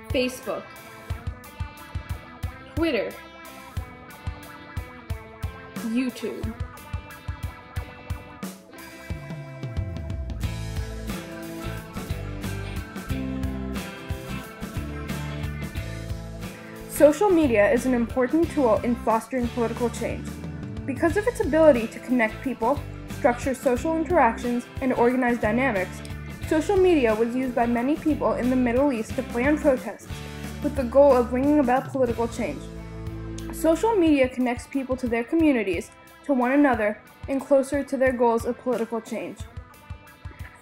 Facebook, Twitter, YouTube. Social media is an important tool in fostering political change. Because of its ability to connect people, structure social interactions, and organize dynamics, social media was used by many people in the Middle East to plan protests with the goal of bringing about political change. Social media connects people to their communities, to one another, and closer to their goals of political change.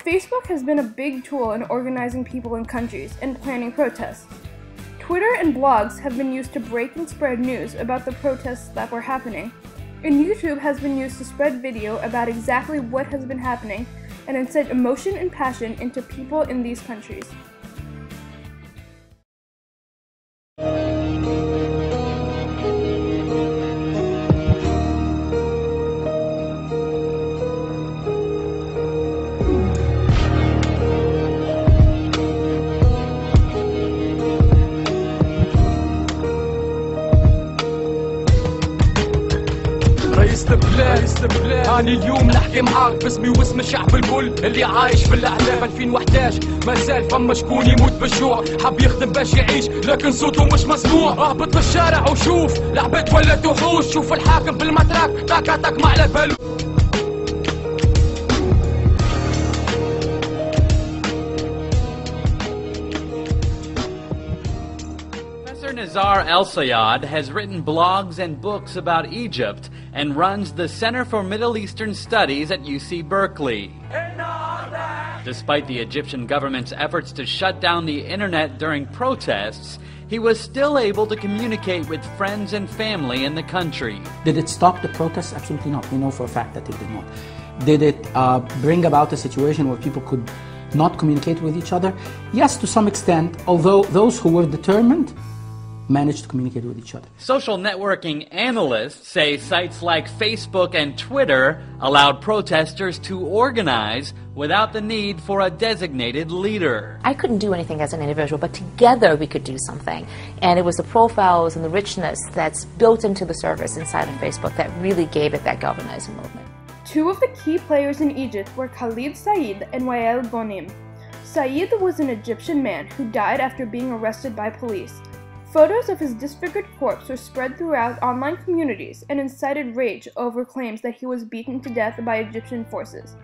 Facebook has been a big tool in organizing people in countries and planning protests. Twitter and blogs have been used to break and spread news about the protests that were happening, and YouTube has been used to spread video about exactly what has been happening and incite emotion and passion into people in these countries. رئيس البلاد أنا اليوم نحكي معاك باسمي واسم الشعب الكل اللي عايش في الأحلام. 2011 ما زال فما شكون يموت بالجوع، حاب يخدم باش يعيش لكن صوته مش مسموع. اهبط بالشارع وشوف لعبت ولا وحوش، شوف الحاكم بالمتراك تاك ما على بالو. Nizar El-Sayad has written blogs and books about Egypt and runs the Center for Middle Eastern Studies at UC Berkeley. Despite the Egyptian government's efforts to shut down the internet during protests, he was still able to communicate with friends and family in the country. Did it stop the protests? Absolutely not. We know for a fact that it did not. Did it bring about a situation where people could not communicate with each other? Yes, to some extent, although those who were determined managed to communicate with each other. Social networking analysts say sites like Facebook and Twitter allowed protesters to organize without the need for a designated leader. I couldn't do anything as an individual, but together we could do something. And it was the profiles and the richness that's built into the service inside of Facebook that really gave it that galvanizing movement. Two of the key players in Egypt were Khalid Said and Wael Ghonim. Said was an Egyptian man who died after being arrested by police. Photos of his disfigured corpse were spread throughout online communities and incited rage over claims that he was beaten to death by Egyptian forces.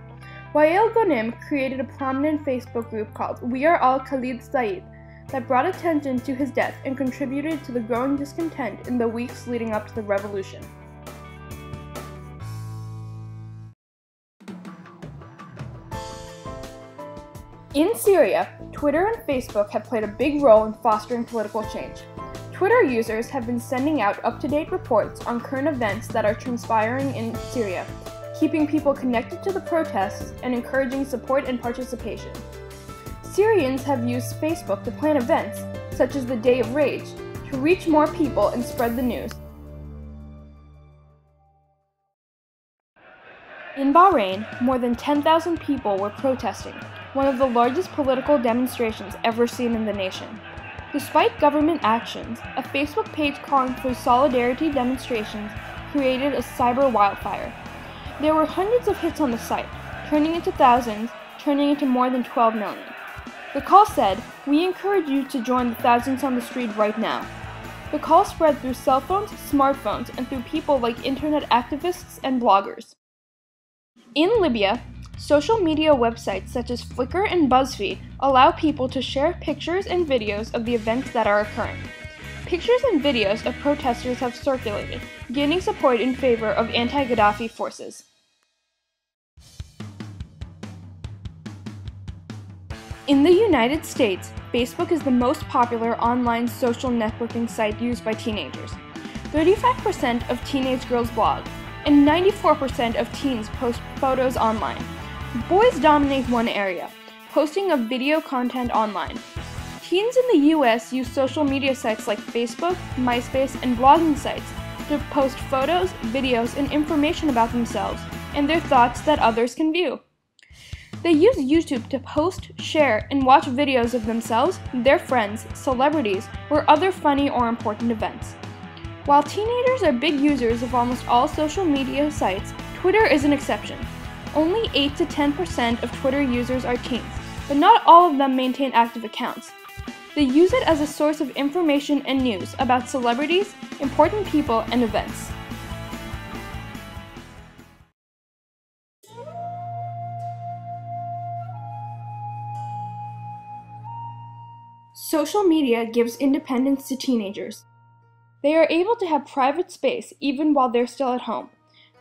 Wael Ghonim created a prominent Facebook group called We Are All Khalid Said that brought attention to his death and contributed to the growing discontent in the weeks leading up to the revolution. In Syria, Twitter and Facebook have played a big role in fostering political change. Twitter users have been sending out up-to-date reports on current events that are transpiring in Syria, keeping people connected to the protests and encouraging support and participation. Syrians have used Facebook to plan events, such as the Day of Rage, to reach more people and spread the news. In Bahrain, more than 10,000 people were protesting, one of the largest political demonstrations ever seen in the nation. Despite government actions, a Facebook page calling for solidarity demonstrations created a cyber wildfire. There were hundreds of hits on the site, turning into thousands, turning into more than 12 million. The call said, "We encourage you to join the thousands on the street right now." The call spread through cell phones, smartphones, and through people like internet activists and bloggers. In Libya, social media websites such as Flickr and BuzzFeed allow people to share pictures and videos of the events that are occurring. Pictures and videos of protesters have circulated, gaining support in favor of anti-Gaddafi forces. In the United States, Facebook is the most popular online social networking site used by teenagers. 35% of teenage girls blog, and 94% of teens post photos online. Boys dominate one area, posting of video content online. Teens in the US use social media sites like Facebook, MySpace, and blogging sites to post photos, videos, and information about themselves and their thoughts that others can view. They use YouTube to post, share, and watch videos of themselves, their friends, celebrities, or other funny or important events. While teenagers are big users of almost all social media sites, Twitter is an exception. Only 8 to 10% of Twitter users are teens, but not all of them maintain active accounts. They use it as a source of information and news about celebrities, important people, and events. Social media gives independence to teenagers. They are able to have private space even while they're still at home.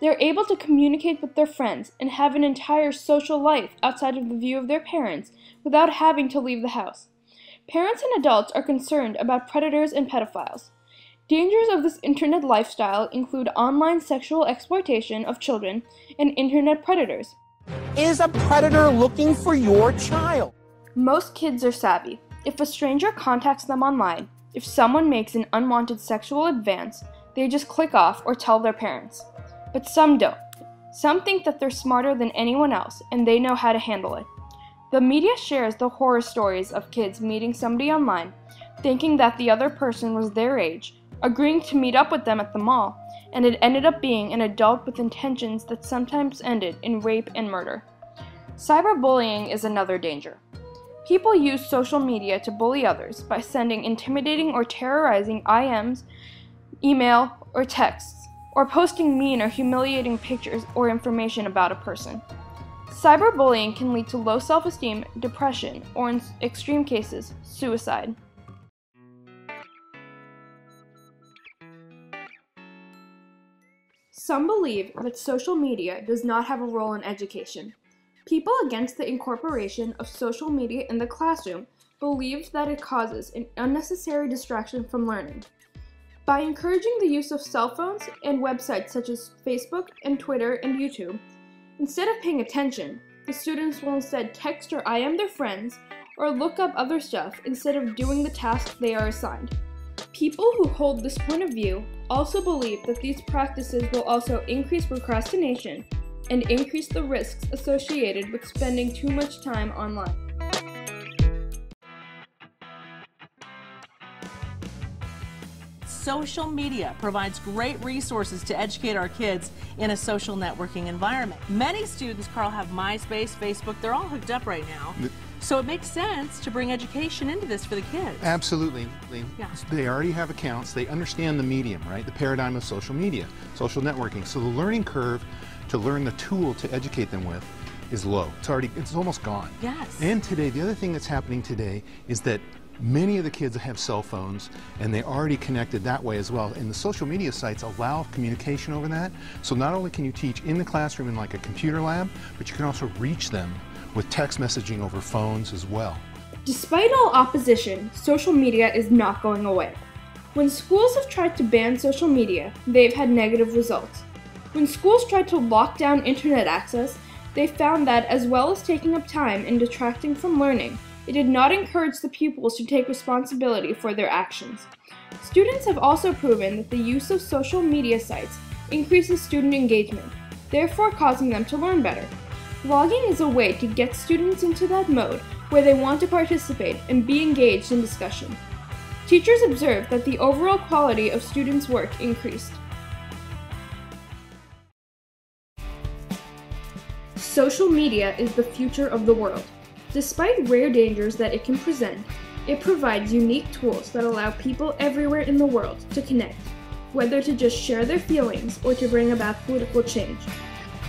They're able to communicate with their friends and have an entire social life outside of the view of their parents without having to leave the house. Parents and adults are concerned about predators and pedophiles. Dangers of this internet lifestyle include online sexual exploitation of children and internet predators. Is a predator looking for your child? Most kids are savvy. If a stranger contacts them online, if someone makes an unwanted sexual advance, they just click off or tell their parents. But some don't. Some think that they're smarter than anyone else and they know how to handle it. The media shares the horror stories of kids meeting somebody online, thinking that the other person was their age, agreeing to meet up with them at the mall, and it ended up being an adult with intentions that sometimes ended in rape and murder. Cyberbullying is another danger. People use social media to bully others by sending intimidating or terrorizing IMs, email, or texts, or posting mean or humiliating pictures or information about a person. Cyberbullying can lead to low self-esteem, depression, or in extreme cases, suicide. Some believe that social media does not have a role in education. People against the incorporation of social media in the classroom believe that it causes an unnecessary distraction from learning. By encouraging the use of cell phones and websites such as Facebook and Twitter and YouTube, instead of paying attention, the students will instead text or IM their friends or look up other stuff instead of doing the task they are assigned. People who hold this point of view also believe that these practices will also increase procrastination and increase the risks associated with spending too much time online. Social media provides great resources to educate our kids in a social networking environment. Many students, Carl, have MySpace, Facebook, they're all hooked up right now. So it makes sense to bring education into this for the kids. Absolutely. Yeah. They already have accounts, they understand the medium, right? The paradigm of social media, social networking. So the learning curve to learn the tool to educate them with is low. It's almost gone. Yes. And today, the other thing that's happening today is that many of the kids have cell phones and they're already connected that way as well. And the social media sites allow communication over that. So not only can you teach in the classroom in like a computer lab, but you can also reach them with text messaging over phones as well. Despite all opposition, social media is not going away. When schools have tried to ban social media, they've had negative results. When schools tried to lock down internet access, they found that as well as taking up time and detracting from learning, it did not encourage the pupils to take responsibility for their actions. Students have also proven that the use of social media sites increases student engagement, therefore causing them to learn better. Vlogging is a way to get students into that mode where they want to participate and be engaged in discussion. Teachers observed that the overall quality of students' work increased. Social media is the future of the world. Despite rare dangers that it can present, it provides unique tools that allow people everywhere in the world to connect, whether to just share their feelings or to bring about political change.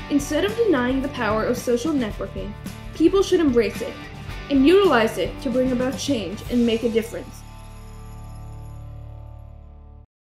Instead of denying the power of social networking, people should embrace it and utilize it to bring about change and make a difference.